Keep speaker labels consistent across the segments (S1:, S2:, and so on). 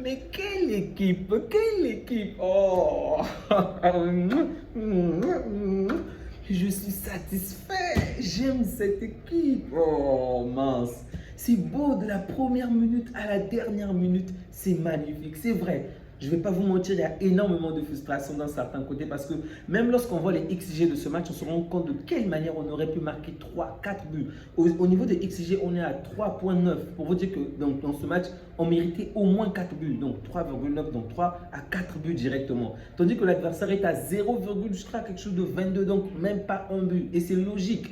S1: Mais quelle équipe! Quelle équipe! Oh! Je suis satisfait. J'aime cette équipe. Oh mince. C'est beau de la première minute à la dernière minute. C'est magnifique. C'est vrai. Je ne vais pas vous mentir, il y a énormément de frustration dans certains côtés parce que même lorsqu'on voit les XG de ce match, on se rend compte de quelle manière on aurait pu marquer 3, 4 buts. Au niveau des XG, on est à 3,9. Pour vous dire que dans ce match, on méritait au moins 4 buts. Donc 3,9, donc 3 à 4 buts directement. Tandis que l'adversaire est à 0, je crois quelque chose de 22, donc même pas un but. Et c'est logique.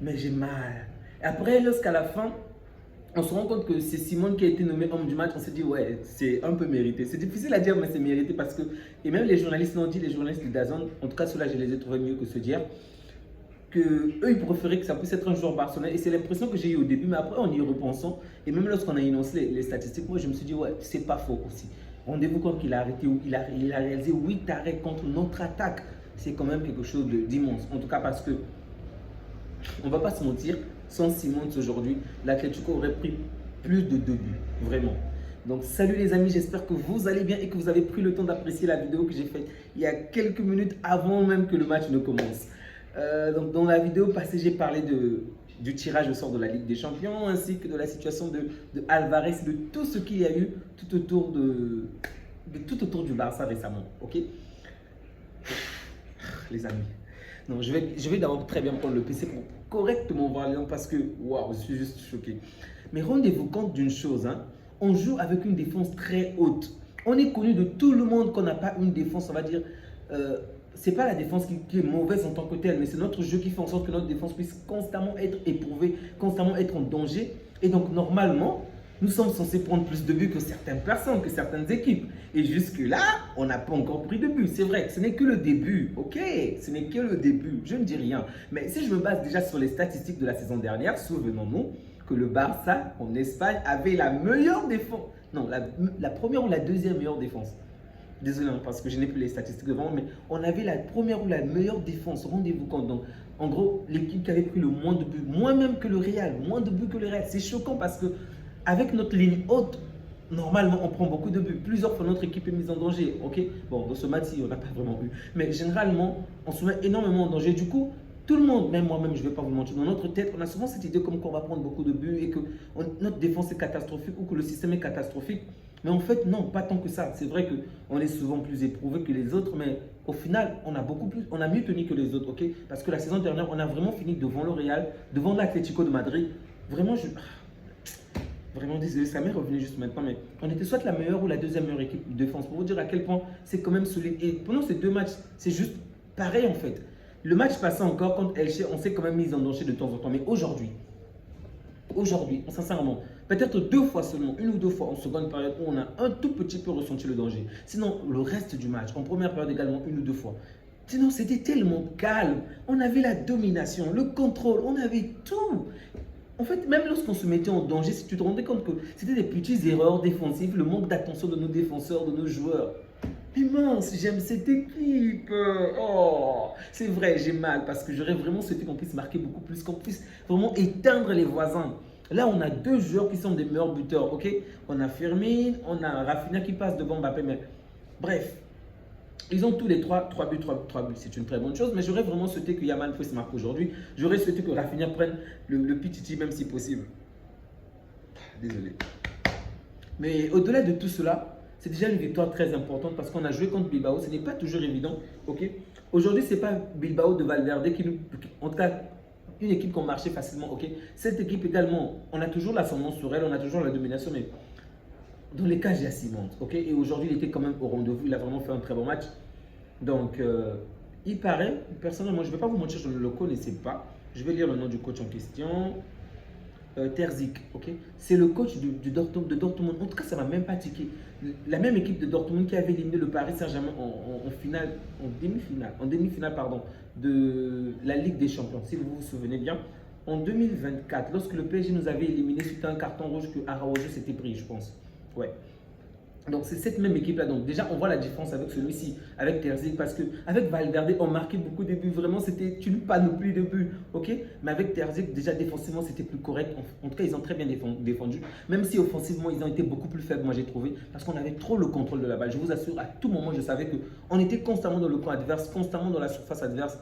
S1: Mais j'ai mal. Après, lorsqu'à la fin, on se rend compte que c'est Simone qui a été nommé homme du match. On s'est dit, ouais, c'est un peu mérité. C'est difficile à dire, mais c'est mérité parce que, et même les journalistes l'ont dit, les journalistes de DAZN, en tout cas ceux-là, je les ai trouvés mieux que ceux d'hier, que eux, ils préféraient que ça puisse être un joueur barcelonais. Et c'est l'impression que j'ai eu au début, mais après, en y repensant, et même lorsqu'on a énoncé les statistiques, moi, je me suis dit, ouais, c'est pas faux aussi. Rendez-vous compte qu'il a arrêté, il a réalisé 8 arrêts contre notre attaque. C'est quand même quelque chose d'immense. En tout cas, parce que, on va pas se mentir, sans Simons aujourd'hui, l'Atlético aurait pris plus de 2 buts, vraiment. Donc salut les amis, j'espère que vous allez bien et que vous avez pris le temps d'apprécier la vidéo que j'ai faite il y a quelques minutes avant même que le match ne commence. Donc dans la vidéo passée, j'ai parlé du tirage au sort de la Ligue des Champions ainsi que de la situation de Alvarez, de tout ce qu'il y a eu tout autour du Barça récemment, ok? Les amis. Non, je vais d'abord très bien prendre le PC pour correctement voir les noms parce que, waouh, je suis juste choqué. Mais rendez-vous compte d'une chose, hein, on joue avec une défense très haute. On est connu de tout le monde qu'on n'a pas une défense, on va dire, c'est pas la défense qui est mauvaise en tant que telle, mais c'est notre jeu qui fait en sorte que notre défense puisse constamment être éprouvée, constamment être en danger. Et donc, normalement, nous sommes censés prendre plus de buts que certaines personnes, que certaines équipes. Et jusque-là, on n'a pas encore pris de buts. C'est vrai que ce n'est que le début, ok? Ce n'est que le début, je ne dis rien. Mais si je me base déjà sur les statistiques de la saison dernière, souvenons-nous que le Barça, en Espagne, avait la meilleure défense. Non, la première ou la deuxième meilleure défense. Désolé, parce que je n'ai plus les statistiques devant, mais on avait la première ou la meilleure défense. Rendez-vous compte. Donc, en gros, l'équipe qui avait pris le moins de buts, moins même que le Real, moins de buts que le Real. C'est choquant parce que avec notre ligne haute, normalement, on prend beaucoup de buts. Plusieurs fois, notre équipe est mise en danger. Ok. Bon, dans ce match-ci, on n'a pas vraiment eu. Mais généralement, on se met énormément en danger. Du coup, tout le monde, même moi-même, je ne vais pas vous mentir, dans notre tête, on a souvent cette idée comme qu'on va prendre beaucoup de buts et que notre défense est catastrophique ou que le système est catastrophique. Mais en fait, non, pas tant que ça. C'est vrai qu'on est souvent plus éprouvé que les autres, mais au final, on a mieux tenu que les autres, ok? Parce que la saison dernière, on a vraiment fini devant le Real, devant l'Atlético de Madrid. Vraiment, vraiment désolé, ça m'est revenu juste maintenant, mais on était soit la meilleure ou la deuxième meilleure équipe de défense. Pour vous dire à quel point c'est quand même solide. Et pendant ces deux matchs, c'est juste pareil en fait. Le match passé encore contre Elche, on s'est quand même mis en danger de temps en temps. Mais aujourd'hui, sincèrement, peut-être 2 fois seulement, 1 ou 2 fois en seconde période où on a un tout petit peu ressenti le danger. Sinon, le reste du match, en première période également, 1 ou 2 fois. Sinon, c'était tellement calme. On avait la domination, le contrôle, on avait tout. En fait, même lorsqu'on se mettait en danger, si tu te rendais compte que c'était des petites erreurs défensives, le manque d'attention de nos défenseurs, de nos joueurs. Mais mince, j'aime cette équipe. Oh, c'est vrai, j'ai mal parce que j'aurais vraiment souhaité qu'on puisse marquer beaucoup plus, qu'on puisse vraiment éteindre les voisins. Là, on a 2 joueurs qui sont des meilleurs buteurs, ok? On a Firmine, on a Rafinha qui passe devant Mbappé, mais bref. Ils ont tous les 3 buts, 3 buts. C'est une très bonne chose, mais j'aurais vraiment souhaité que Yamal puisse marquer aujourd'hui. J'aurais souhaité que Rafinha prenne le pititi, même si possible. Désolé. Mais au-delà de tout cela, c'est déjà une victoire très importante parce qu'on a joué contre Bilbao. Ce n'est pas toujours évident, ok? Aujourd'hui, ce n'est pas Bilbao de Valverde qui nous... En tout cas, une équipe qui a marché facilement, ok? Cette équipe également, on a toujours l'ascendance sur elle, on a toujours la domination, mais dans les cas, il y a Simons, ok? Et aujourd'hui, il était quand même au rendez-vous, il a vraiment fait un très bon match. Donc, il paraît, personnellement, je ne vais pas vous mentir, je ne le connaissais pas. Je vais lire le nom du coach en question. Terzic, ok? C'est le coach de Dortmund. En tout cas, ça ne m'a même pas tiqué. La même équipe de Dortmund qui avait éliminé le Paris Saint-Germain en demi-finale, pardon, de la Ligue des Champions, si vous vous souvenez bien. En 2024, lorsque le PSG nous avait éliminé suite à un carton rouge que Araujo s'était pris, je pense. Ouais. Donc c'est cette même équipe là. Donc déjà on voit la différence avec celui-ci, avec Terzic, parce que avec Valverde on marquait beaucoup de buts. Vraiment c'était tu ne panoplies de buts, ok. Mais avec Terzic déjà défensivement c'était plus correct. En tout cas ils ont très bien défendu. Même si offensivement ils ont été beaucoup plus faibles, moi j'ai trouvé, parce qu'on avait trop le contrôle de la balle. Je vous assure, à tout moment je savais que on était constamment dans le camp adverse, constamment dans la surface adverse.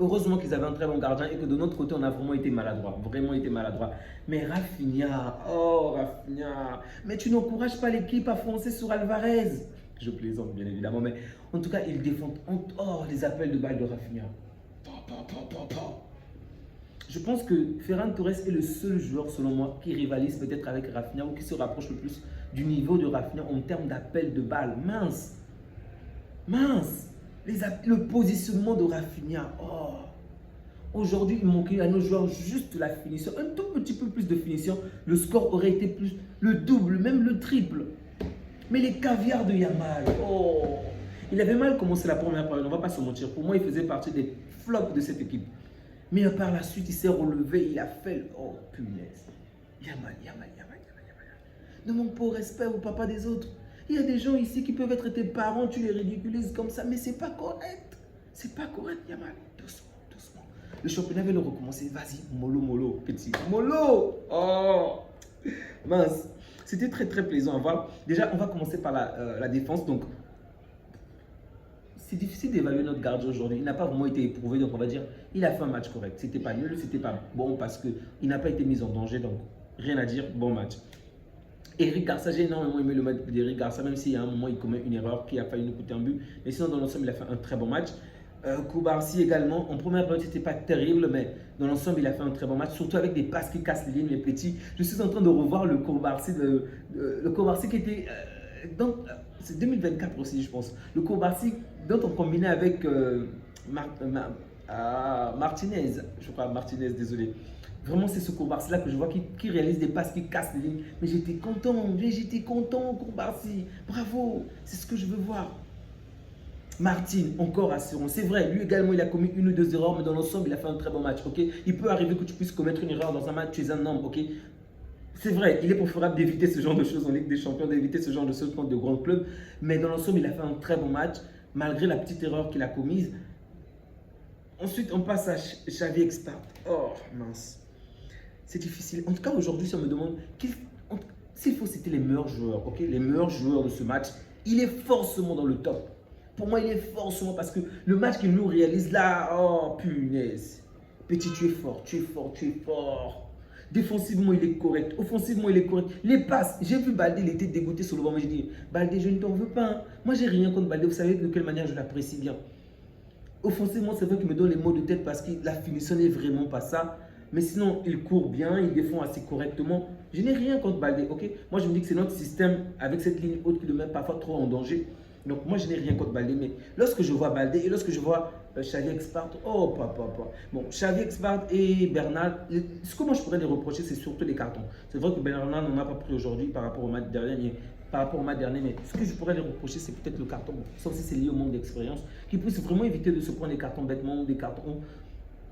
S1: Heureusement qu'ils avaient un très bon gardien et que de notre côté, on a vraiment été maladroit. Vraiment été maladroit. Mais Rafinha, oh Rafinha, mais tu n'encourages pas l'équipe à foncer sur Alvarez. Je plaisante bien évidemment, mais en tout cas, ils défendent hors les appels de balles de Rafinha. Je pense que Ferran Torres est le seul joueur, selon moi, qui rivalise peut-être avec Rafinha ou qui se rapproche le plus du niveau de Rafinha en termes d'appels de balles. Mince, mince. Le positionnement de Rafinha. Oh. Aujourd'hui, il manquait à nos joueurs juste la finition. Un tout petit peu plus de finition. Le score aurait été plus le double, même le triple. Mais les caviars de Yamal. Oh. Il avait mal commencé la première période. On ne va pas se mentir. Pour moi, il faisait partie des flops de cette équipe. Mais par la suite, il s'est relevé. Il a fait. Oh, punaise. Yamal. Ne manque pas au respect au papa des autres. Il y a des gens ici qui peuvent être tes parents, tu les ridiculises comme ça, mais c'est pas correct. C'est pas correct, Yamal. Doucement, doucement. Le championnat va le recommencer. Vas-y, mollo, petit. Mollo. Oh, mince. C'était très, très plaisant à voir. Déjà, on va commencer par la défense. Donc, c'est difficile d'évaluer notre gardien aujourd'hui. Il n'a pas vraiment été éprouvé, donc on va dire il a fait un match correct. C'était pas nul, c'était pas bon parce qu'il n'a pas été mis en danger, donc rien à dire, bon match. Eric Garcia, j'ai énormément aimé le match d'Eric Garcia, même s'il y a un moment il commet une erreur qui a failli nous coûter un but. Mais sinon, dans l'ensemble, il a fait un très bon match. Koubarsi également, en première période, c'était pas terrible, mais dans l'ensemble, il a fait un très bon match, surtout avec des passes qui cassent les lignes, les petits. Je suis en train de revoir le Koubarsi qui était c'est 2024 aussi, je pense. Le Koubarsi dont on combinait avec Martinez, je crois, Martinez, désolé. Vraiment, c'est ce Koubarsi là que je vois qui réalise des passes qui cassent les lignes. Mais j'étais content, Koubarsi. Bravo, c'est ce que je veux voir. Martin, encore assurant. C'est vrai, lui également, il a commis une ou deux erreurs, mais dans l'ensemble, il a fait un très bon match. Ok, il peut arriver que tu puisses commettre une erreur dans un match, tu es un homme. Ok, c'est vrai, il est préférable d'éviter ce genre de choses en Ligue des Champions, d'éviter ce genre de choses contre de grands clubs. Mais dans l'ensemble, il a fait un très bon match, malgré la petite erreur qu'il a commise. Ensuite, on passe à Xavi Expert. Oh, mince. C'est difficile. En tout cas, aujourd'hui, si on me demande s'il faut citer les meilleurs joueurs, ok, les meilleurs joueurs de ce match, il est forcément dans le top. Pour moi, il est forcément parce que le match qu'il nous réalise là, oh punaise. Petit, tu es fort. Défensivement, il est correct. Offensivement, il est correct. Les passes, j'ai vu Baldé, il était dégoûté sur le banc, mais j'ai dit, Baldé, je ne t'en veux pas. Hein. Moi, j'ai rien contre Baldé. Vous savez de quelle manière je l'apprécie bien. Offensivement, c'est vrai qu'il me donne les mots de tête parce que la finition n'est vraiment pas ça. Mais sinon, il court bien, il défend assez correctement. Je n'ai rien contre Baldé, ok? Moi, je me dis que c'est notre système avec cette ligne haute qui le met parfois trop en danger. Donc, moi, je n'ai rien contre Baldé. Mais lorsque je vois Baldé et lorsque je vois Xavi Expart, oh, papa. Bon, Xavi Expart et Bernal, ce que moi, je pourrais les reprocher, c'est surtout les cartons. C'est vrai que Bernal n'en a pas pris aujourd'hui par rapport au match dernier. Mais ce que je pourrais les reprocher, c'est peut-être le carton. Sauf si c'est lié au manque d'expérience, qui puisse vraiment éviter de se prendre des cartons bêtement ou des cartons.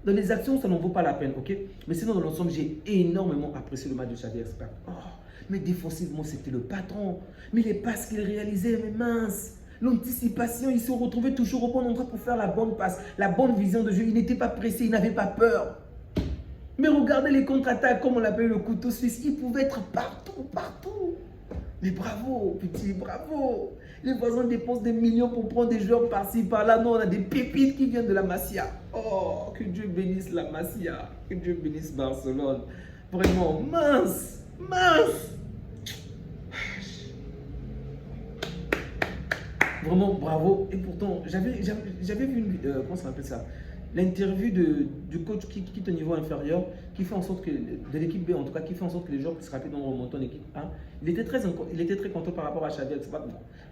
S1: Dans les actions, ça n'en vaut pas la peine, ok? Mais sinon, dans l'ensemble, j'ai énormément apprécié le match de Xavi Expert. Oh, mais défensivement, c'était le patron. Mais les passes qu'il réalisait, mais mince. L'anticipation, il se retrouvait toujours au bon endroit pour faire la bonne passe, la bonne vision de jeu. Il n'était pas pressé, il n'avait pas peur. Mais regardez les contre-attaques, comme on l'appelle le couteau suisse. Il pouvait être partout. Mais bravo, petit, bravo. Les voisins dépensent des millions pour prendre des joueurs par-ci, par-là. Non, on a des pépites qui viennent de la Masia. Oh, que Dieu bénisse la Masia. Que Dieu bénisse Barcelone. Vraiment, mince. Vraiment, bravo. Et pourtant, j'avais vu une... comment ça s'appelle ça? L'interview du coach qui quitte au niveau inférieur, qui fait en sorte que, de l'équipe B en tout cas, qui fait en sorte que les joueurs puissent rapidement remonter en équipe A. Il était très content par rapport à Xavi.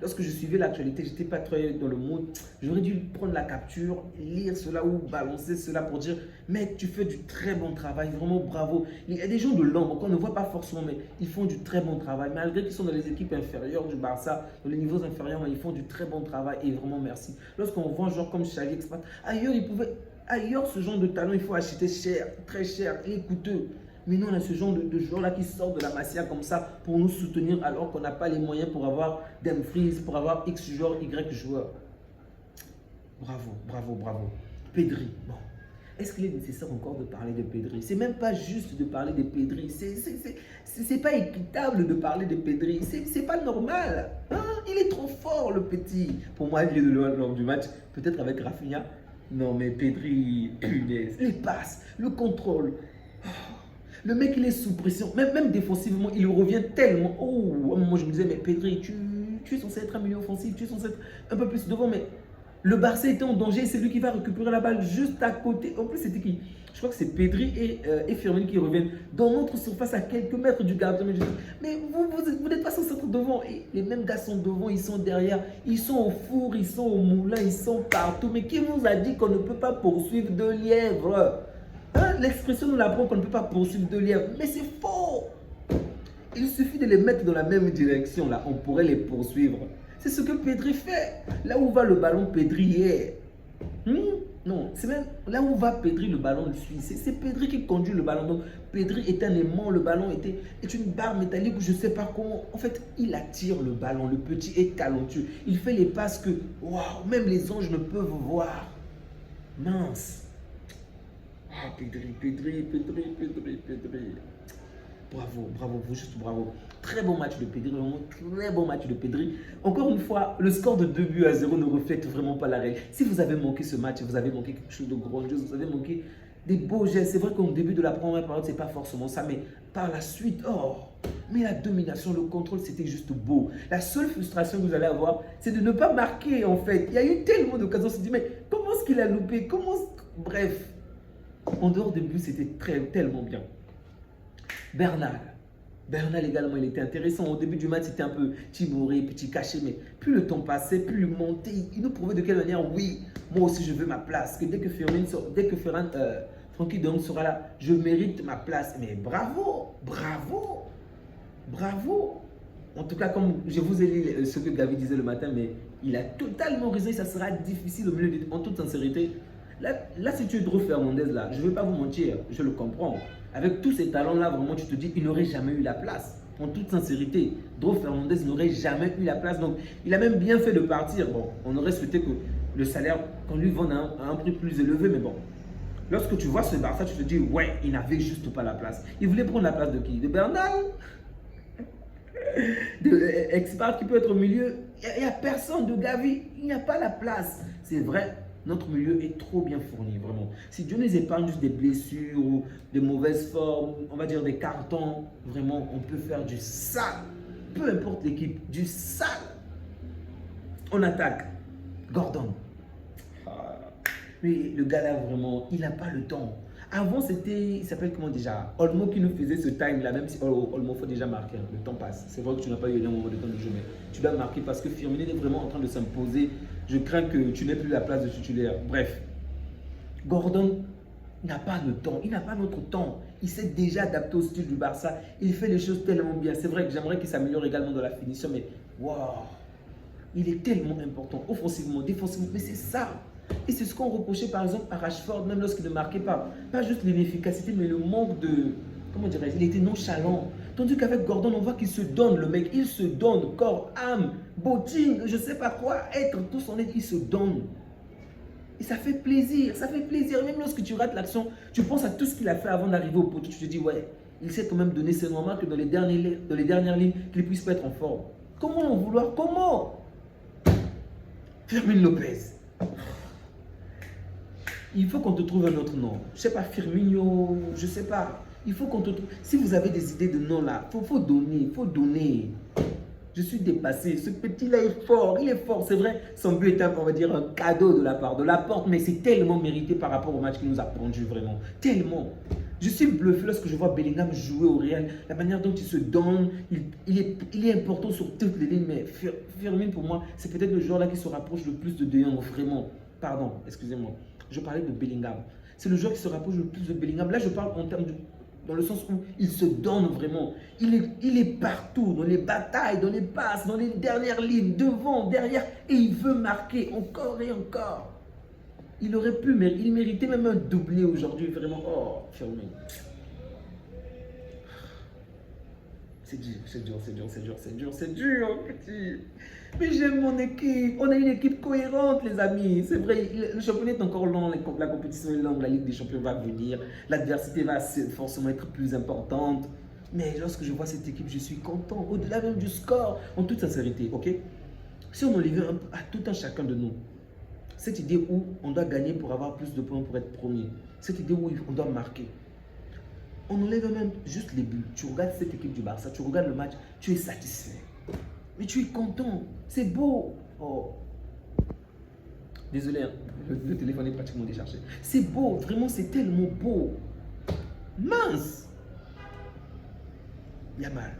S1: Lorsque je suivais l'actualité, je n'étais pas très dans le mood. J'aurais dû prendre la capture, lire cela ou balancer cela pour dire mec, tu fais du très bon travail, vraiment bravo. Il y a des gens de l'ombre qu'on ne voit pas forcément, mais ils font du très bon travail. Malgré qu'ils sont dans les équipes inférieures du Barça, dans les niveaux inférieurs, mais ils font du très bon travail et vraiment merci. Lorsqu'on voit un joueur comme Xavi Expert, ailleurs, ce genre de talent, il faut acheter cher, très cher et coûteux. Mais nous, on a ce genre de joueurs-là qui sortent de la Masia comme ça pour nous soutenir alors qu'on n'a pas les moyens pour avoir Dumfries, pour avoir X joueurs, Y joueurs. Bravo, bravo, bravo. Pedri, bon. Est-ce qu'il est nécessaire encore de parler de Pedri? C'est même pas juste de parler de Pedri. C'est pas équitable de parler de Pedri. C'est pas normal. Hein? Il est trop fort, le petit. Pour moi, il est lors du match, peut-être avec Rafinha. Non, mais Pedri, punaise. Les passes, le contrôle. Le mec, il est sous pression. Même défensivement, il revient tellement. Oh, moi, je me disais, mais Pedri, tu es censé être un milieu offensif. Tu es censé être un peu plus devant, mais... Le Barça était en danger, c'est lui qui va récupérer la balle juste à côté. En plus, c'était qui? Je crois que c'est Pedri et Firmino qui reviennent dans notre surface à quelques mètres du gardien. Mais vous n'êtes pas censé être devant. Et les mêmes gars sont devant, ils sont derrière, ils sont au four, ils sont au moulin, ils sont partout. Mais qui vous a dit qu'on ne peut pas poursuivre deux lièvres? Hein? L'expression nous l'apprend qu'on ne peut pas poursuivre deux lièvres. Mais c'est faux. Il suffit de les mettre dans la même direction, là. On pourrait les poursuivre. C'est ce que Pedri fait. Là où va le ballon, Pedri est. Non, c'est même là où va Pedri, le ballon le suit. C'est Pedri qui conduit le ballon. Donc, Pedri est un aimant, le ballon est une barre métallique où je ne sais pas comment. En fait, il attire le ballon. Le petit est talentueux. Il fait les passes que, waouh, même les anges ne peuvent voir. Mince. Ah, Pedri. Bravo, bravo, juste bravo. Très bon match de Pedri, vraiment très bon match de Pedri. Encore une fois, le score de 2-0 ne reflète vraiment pas la règle. Si vous avez manqué ce match, vous avez manqué quelque chose de grandiose, vous avez manqué des beaux gestes. C'est vrai qu'au début de la première période, ce n'est pas forcément ça, mais par la suite, mais la domination, le contrôle, c'était juste beau. La seule frustration que vous allez avoir, c'est de ne pas marquer en fait. Il y a eu tellement d'occasions, on se dit, mais comment est-ce qu'il a loupé? Bref, en dehors des buts, c'était tellement bien. Bernal également, il était intéressant. Au début du match, c'était un peu timoré, petit caché, mais plus le temps passait, plus il montait. Il nous prouvait de quelle manière, oui, moi aussi je veux ma place. Que dès que Frankie de Jong sera là, je mérite ma place. Mais bravo. En tout cas, comme je vous ai dit ce que Gavi disait le matin, mais il a totalement raison et ça sera difficile au milieu de... En toute sincérité, là si tu es Dro Fernandez, là, je ne vais pas vous mentir, je le comprends. Avec tous ces talents-là, vraiment, tu te dis, il n'aurait jamais eu la place. En toute sincérité, Dro Fernandez n'aurait jamais eu la place. Donc, il a même bien fait de partir. Bon, on aurait souhaité que le salaire, qu'on lui vende à un prix plus élevé, mais bon. Lorsque tu vois ce Barça, tu te dis, ouais, il n'avait juste pas la place. Il voulait prendre la place de qui? De Bernal? De Expert qui peut être au milieu? Il n'y a personne. De Gavi, il n'y a pas la place. C'est vrai. Notre milieu est trop bien fourni, vraiment. Si Dieu nous épargne juste des blessures ou des mauvaises formes, on va dire des cartons, vraiment, on peut faire du sale. Peu importe l'équipe, du sale. On attaque. Gordon. Mais le gars là, vraiment, il n'a pas le temps. Avant, c'était, il s'appelle comment déjà? Olmo qui nous faisait ce time-là, même si Olmo faut déjà marquer, le temps passe. C'est vrai que tu n'as pas eu un moment de temps de jeu, mais tu dois marquer parce que Firmino est vraiment en train de s'imposer. Je crains que tu n'aies plus la place de titulaire. Bref, Gordon n'a pas le temps, il n'a pas notre temps. Il s'est déjà adapté au style du Barça. Il fait les choses tellement bien. C'est vrai que j'aimerais qu'il s'améliore également dans la finition, mais waouh, il est tellement important, offensivement, défensivement, mais c'est ça. Et c'est ce qu'on reprochait par exemple à Rashford, même lorsqu'il ne marquait pas. Pas juste l'inefficacité, mais le manque de... Comment dirais-je? Il était nonchalant. Tandis qu'avec Gordon, on voit qu'il se donne, le mec. Il se donne, corps, âme, bottine, je ne sais pas quoi, être, tout son être, il se donne. Et ça fait plaisir, ça fait plaisir. Même lorsque tu rates l'action, tu penses à tout ce qu'il a fait avant d'arriver au poteau. Tu te dis, ouais, il s'est quand même donné, c'est normal que dans les dernières lignes, qu'il puisse pas être en forme. Comment en vouloir? Comment? Fermin Lopez. Il faut qu'on te trouve un autre nom. Je ne sais pas, Firmino, je ne sais pas. Il faut qu'on te trouve. Si vous avez des idées de noms là, il faut donner, il faut donner. Je suis dépassé. Ce petit-là est fort, il est fort. C'est vrai, son but est on va dire, un cadeau de la part de Laporte, mais c'est tellement mérité par rapport au match qu'il nous a rendu, vraiment. Tellement. Je suis bluffé lorsque je vois Bellingham jouer au Real. La manière dont il se donne, il est important sur toutes les lignes. Mais Firmino, pour moi, c'est peut-être le joueur là qui se rapproche le plus de De Jong, vraiment. Pardon, excusez-moi. Je parlais de Bellingham. C'est le joueur qui se rapproche le plus de Bellingham. Là, je parle en termes de... Dans le sens où il se donne vraiment. Il est partout, dans les batailles, dans les passes, dans les dernières lignes, devant, derrière. Et il veut marquer encore et encore. Il aurait pu, mais il méritait même un doublé aujourd'hui. Vraiment, oh, Firmino. C'est dur, c'est dur, c'est dur, c'est dur, c'est dur, c'est dur, petit. Mais j'aime mon équipe. On a une équipe cohérente, les amis. C'est vrai, le championnat est encore long, la compétition est longue, la Ligue des Champions va venir, l'adversité va forcément être plus importante. Mais lorsque je vois cette équipe, je suis content, au-delà même du score, en toute sincérité, ok? Si on enlevait à tout un chacun de nous cette idée où on doit gagner pour avoir plus de points pour être premier, cette idée où on doit marquer, on enlève même juste les buts. Tu regardes cette équipe du Barça, tu regardes le match, tu es satisfait. Mais tu es content. C'est beau. Oh. Désolé, hein, le téléphone est pratiquement déchargé. C'est beau, vraiment, c'est tellement beau. Mince. Yamal.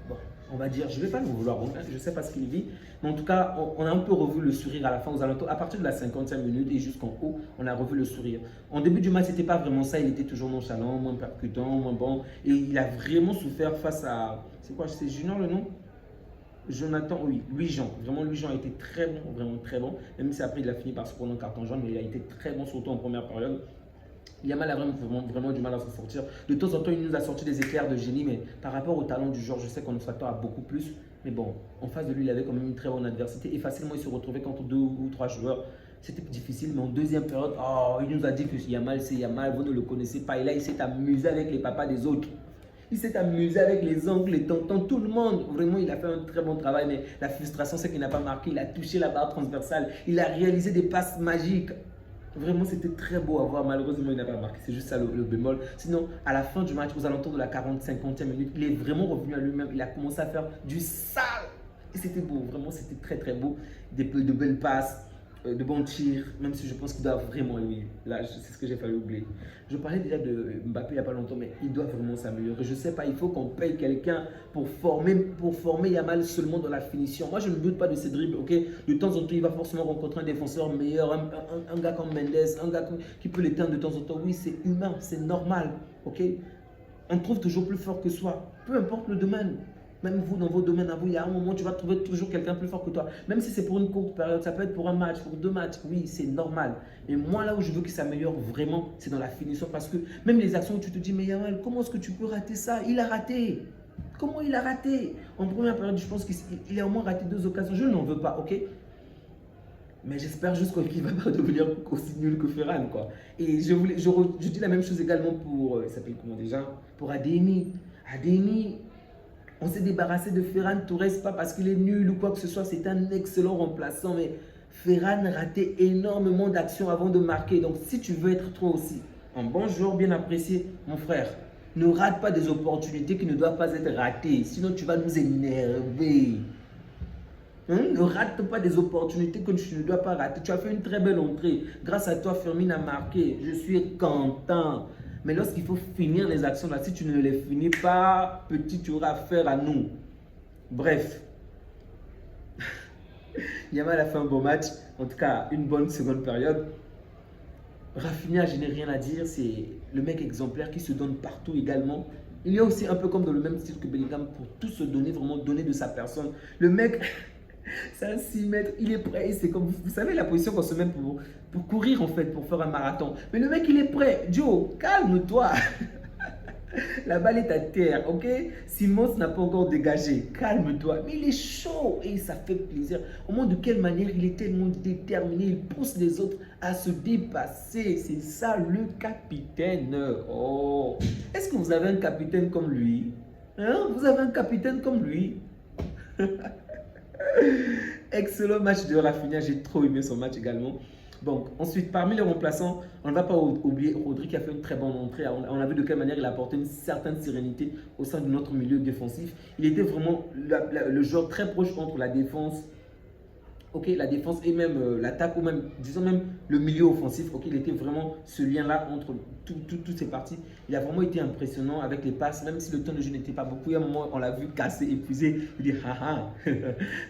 S1: Bon, on va dire, je ne vais pas nous vouloir, je ne sais pas ce qu'il vit. Mais en tout cas, on a un peu revu le sourire à la fin, aux alentours, à partir de la 55 minutes et jusqu'en haut, on a revu le sourire. En début du match, ce n'était pas vraiment ça, il était toujours nonchalant, moins percutant, moins bon. Et il a vraiment souffert face à, c'est quoi, c'est Junior le nom? Jonathan, oui, Louis-Jean. Vraiment, Louis-Jean a été très bon, vraiment très bon. Même si après, il a fini par se prendre un carton jaune, mais il a été très bon, surtout en première période. Yamal a vraiment du mal à s'en sortir. De temps en temps, il nous a sorti des éclairs de génie, mais par rapport au talent du joueur, je sais qu'on s'attend à beaucoup plus. Mais bon, en face de lui, il avait quand même une très bonne adversité et facilement, il se retrouvait contre 2 ou 3 joueurs. C'était difficile, mais en deuxième période, oh, il nous a dit que Yamal, c'est Yamal, vous ne le connaissez pas. Et là, il s'est amusé avec les papas des autres. Il s'est amusé avec les oncles, les tontons, tout le monde. Vraiment, il a fait un très bon travail, mais la frustration, c'est qu'il n'a pas marqué. Il a touché la barre transversale. Il a réalisé des passes magiques. Vraiment, c'était très beau à voir. Malheureusement, il n'a pas marqué. C'est juste ça le bémol. Sinon, à la fin du match, aux alentours de la 40-50e minute, il est vraiment revenu à lui-même. Il a commencé à faire du sale. Et c'était beau. Vraiment, c'était très, très beau. De belles passes, de bons tirs. Même si je pense qu'il doit vraiment, oui. Là, c'est ce que j'ai failli oublier. Je parlais déjà de Mbappé il n'y a pas longtemps, mais il doit vraiment s'améliorer. Je ne sais pas, il faut qu'on paye quelqu'un pour former Yamal seulement dans la finition. Moi, je ne doute pas de ses dribbles, ok? De temps en temps, il va forcément rencontrer un défenseur meilleur, un gars comme Mendes, un gars qui peut l'éteindre de temps en temps. Oui, c'est humain, c'est normal, ok? On trouve toujours plus fort que soi, peu importe le domaine. Même vous, dans vos domaines à vous, il y a un moment, tu vas trouver toujours quelqu'un plus fort que toi. Même si c'est pour une courte période, ça peut être pour un match, pour 2 matchs. Oui, c'est normal. Mais moi, là où je veux qu'il s'améliore vraiment, c'est dans la finition. Parce que même les actions où tu te dis, mais Yamal, comment est-ce que tu peux rater ça? Il a raté. Comment il a raté? En première période, je pense qu'il a au moins raté 2 occasions. Je n'en veux pas, ok? Mais j'espère juste qu'il ne va pas devenir aussi nul que Ferran, quoi. Et je dis la même chose également pour, il s'appelle comment déjà? Pour Adeyemi. Adeyemi. On s'est débarrassé de Ferran Torres, pas parce qu'il est nul ou quoi que ce soit, c'est un excellent remplaçant, mais Ferran ratait énormément d'actions avant de marquer. Donc si tu veux être toi aussi un bon joueur bien apprécié, mon frère, ne rate pas des opportunités qui ne doivent pas être ratées, sinon tu vas nous énerver. Ne rate pas des opportunités que tu ne dois pas rater. Tu as fait une très belle entrée. Grâce à toi, Firmine a marqué. Je suis content. Mais lorsqu'il faut finir les actions là, si tu ne les finis pas, petit, tu auras affaire à nous. Bref. Yamal a fait un bon match. En tout cas, une bonne seconde période. Rafinha, je n'ai rien à dire. C'est le mec exemplaire qui se donne partout également. Il y a aussi un peu comme dans le même style que Bellingham pour tout se donner, vraiment donner de sa personne. Le mec... C'est un 6 mètres, il est prêt. C'est comme, vous savez, la position qu'on se met pour courir en fait, pour faire un marathon. Mais le mec, il est prêt. Joe, calme-toi. La balle est à terre, ok? Simons n'a pas encore dégagé. Calme-toi. Mais il est chaud et ça fait plaisir. Au moins, de quelle manière il est tellement déterminé. Il pousse les autres à se dépasser. C'est ça le capitaine. Oh. Est-ce que vous avez un capitaine comme lui? Hein? Vous avez un capitaine comme lui? Excellent match de Rafinha, j'ai trop aimé son match également. Donc ensuite, parmi les remplaçants, on ne va pas oublier Rodri qui a fait une très bonne entrée. On a vu de quelle manière il a apporté une certaine sérénité au sein de notre milieu défensif. Il était vraiment le joueur très proche entre la défense, ok, la défense et même l'attaque, ou même, disons même le milieu offensif. Ok, il était vraiment ce lien-là entre toutes ces parties. Il a vraiment été impressionnant avec les passes, même si le temps de jeu n'était pas beaucoup. Il y a un moment, on l'a vu cassé, épuisé. Il dit, haha,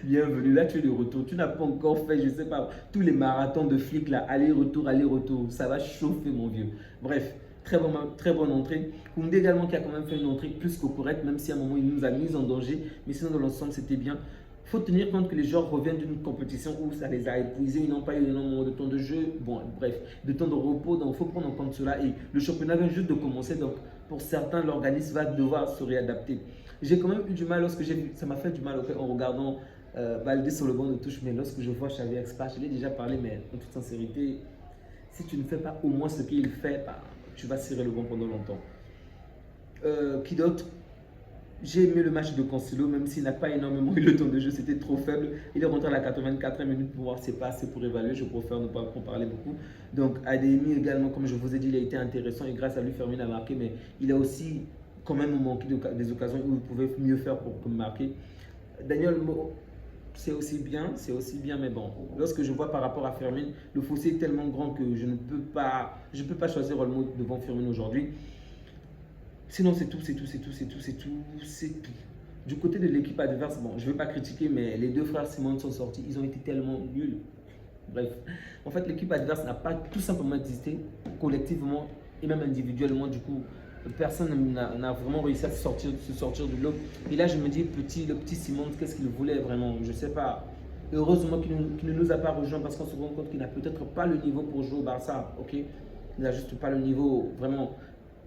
S1: bienvenue, là tu es de retour. Tu n'as pas encore fait, je ne sais pas, tous les marathons de flics là, aller-retour, aller-retour. Ça va chauffer, mon vieux. Bref. Très bonne entrée. Koundé également qui a quand même fait une entrée plus que correcte, même si à un moment il nous a mis en danger. Mais sinon, dans l'ensemble, c'était bien. Il faut tenir compte que les joueurs reviennent d'une compétition où ça les a épuisés, ils n'ont pas eu énormément de temps de jeu, bon bref, de temps de repos, donc il faut prendre en compte cela. Et le championnat vient juste de commencer, donc pour certains, l'organisme va devoir se réadapter. J'ai quand même eu du mal lorsque j'ai vu, ça m'a fait du mal en regardant Baldé sur le banc de touche, mais lorsque je vois Xavi Expert, je l'ai déjà parlé, mais en toute sincérité, si tu ne fais pas au moins ce qu'il fait, bah, tu vas serrer le banc pendant longtemps. Qui d'autre? J'ai aimé le match de Cancelo, même s'il n'a pas énormément eu le temps de jeu, c'était trop faible. Il est rentré à la 84e minute pour voir, c'est pas assez pour évaluer, je préfère ne pas en parler beaucoup. Donc Adeyemi également, comme je vous ai dit, il a été intéressant et grâce à lui, Firmino a marqué, mais il a aussi quand même manqué des occasions où il pouvait mieux faire pour marquer. Daniel Mo, c'est aussi bien, mais bon, lorsque je vois par rapport à Firmino, le fossé est tellement grand que je ne peux pas choisir Olmo devant Firmino aujourd'hui. Sinon, c'est tout. Du côté de l'équipe adverse, bon, je ne vais pas critiquer, mais les deux frères Simon sont sortis. Ils ont été tellement nuls. Bref, en fait, l'équipe adverse n'a pas tout simplement existé collectivement et même individuellement. Du coup, personne n'a vraiment réussi à se sortir du lot. Et là, je me dis, le petit Simon, qu'est-ce qu'il voulait vraiment? Je ne sais pas. Heureusement qu'il ne nous a pas rejoint parce qu'on se rend compte qu'il n'a peut-être pas le niveau pour jouer au Barça. Ok, il n'a juste pas le niveau vraiment.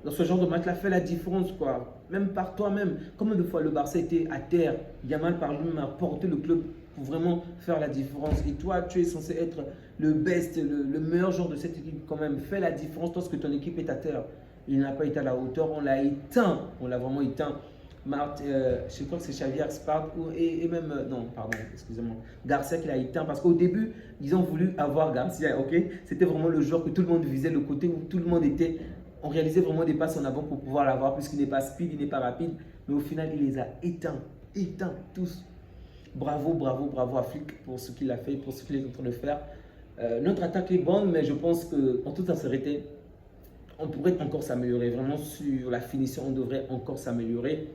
S1: Dans ce genre de match-là, fait la différence, quoi. Même par toi-même. Combien de fois le Barça était à terre, Yamal par lui-même a porté le club pour vraiment faire la différence. Et toi, tu es censé être le best, le meilleur joueur de cette équipe quand même. Fais la différence lorsque ton équipe est à terre. Il n'a pas été à la hauteur, on l'a éteint. On l'a vraiment éteint. Je crois que c'est Xavi Expert et même, non, pardon, excusez-moi, Garcia qui l'a éteint parce qu'au début, ils ont voulu avoir Garcia, ok? C'était vraiment le joueur que tout le monde visait, le côté où tout le monde était. On réalisait vraiment des passes en avant pour pouvoir l'avoir, puisqu'il n'est pas speed, il n'est pas rapide. Mais au final, il les a éteints tous. Bravo à Flick pour ce qu'il a fait, pour ce qu'il est en train de faire. Notre attaque est bonne, mais je pense qu'en toute sincérité, on pourrait encore s'améliorer. Vraiment sur la finition, on devrait encore s'améliorer.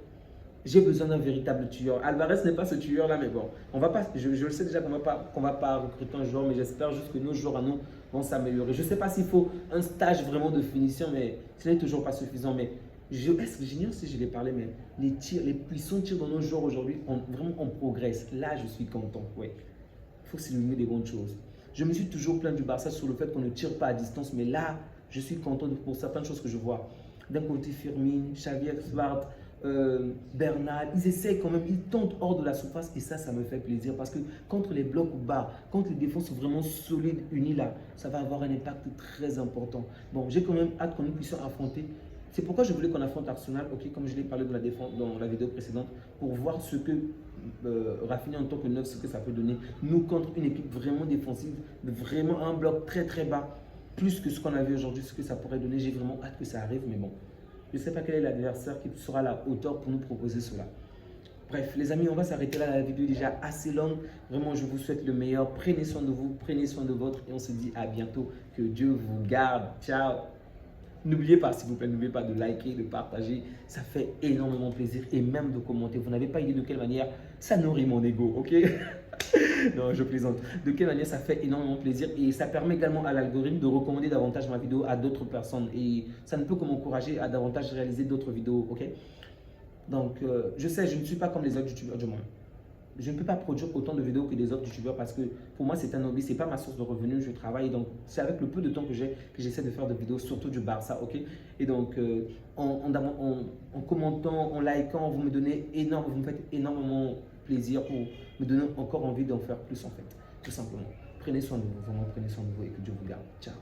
S1: J'ai besoin d'un véritable tueur. Alvarez n'est pas ce tueur-là, mais bon, on va pas, je le sais déjà qu'on va pas recruter un joueur, mais j'espère juste que nos joueurs à nous vont s'améliorer. Je ne sais pas s'il faut un stage vraiment de finition, mais ce n'est toujours pas suffisant. Mais j'ignore si je l'ai parlé, mais les puissants tirs dans nos joueurs aujourd'hui, vraiment on progresse. Là, je suis content. Ouais. Il faut souligner des bonnes choses. Je me suis toujours plaint du Barça sur le fait qu'on ne tire pas à distance, mais là, je suis content pour certaines choses que je vois. D'un côté, Firmino, Xavi Svart, Bernal, ils essaient quand même, ils tentent hors de la surface et ça me fait plaisir parce que contre les blocs bas, contre les défenses vraiment solides, unies là, ça va avoir un impact très important. Bon, j'ai quand même hâte que nous puissions affronter. C'est pourquoi je voulais qu'on affronte Arsenal, ok, comme je l'ai parlé de la défense dans la vidéo précédente, pour voir ce que Rafinha en tant que neuf, ce que ça peut donner. Nous contre une équipe vraiment défensive, vraiment un bloc très bas, plus que ce qu'on a vu aujourd'hui, ce que ça pourrait donner. J'ai vraiment hâte que ça arrive, mais bon. Je ne sais pas quel est l'adversaire qui sera à la hauteur pour nous proposer cela. Bref, les amis, on va s'arrêter là. La vidéo est déjà assez longue. Vraiment, je vous souhaite le meilleur. Prenez soin de vous, prenez soin de votre et on se dit à bientôt. Que Dieu vous garde. Ciao. N'oubliez pas, s'il vous plaît, n'oubliez pas de liker, de partager. Ça fait énormément plaisir et même de commenter. Vous n'avez pas idée de quelle manière ça nourrit mon ego, ok? Non, je plaisante. De quelle manière ça fait énormément plaisir et ça permet également à l'algorithme de recommander davantage ma vidéo à d'autres personnes et ça ne peut que m'encourager à davantage réaliser d'autres vidéos, ok? Donc, je sais, je ne suis pas comme les autres youtubeurs du moins. Je ne peux pas produire autant de vidéos que les autres youtubeurs parce que pour moi c'est un hobby, c'est pas ma source de revenus, je travaille donc c'est avec le peu de temps que j'ai que j'essaie de faire des vidéos, surtout du Barça, ok? Et donc en commentant, en likant, vous me faites énormément plaisir pour me donner encore envie d'en faire plus en fait, tout simplement. Prenez soin de vous, vraiment prenez soin de vous et que Dieu vous garde. Ciao.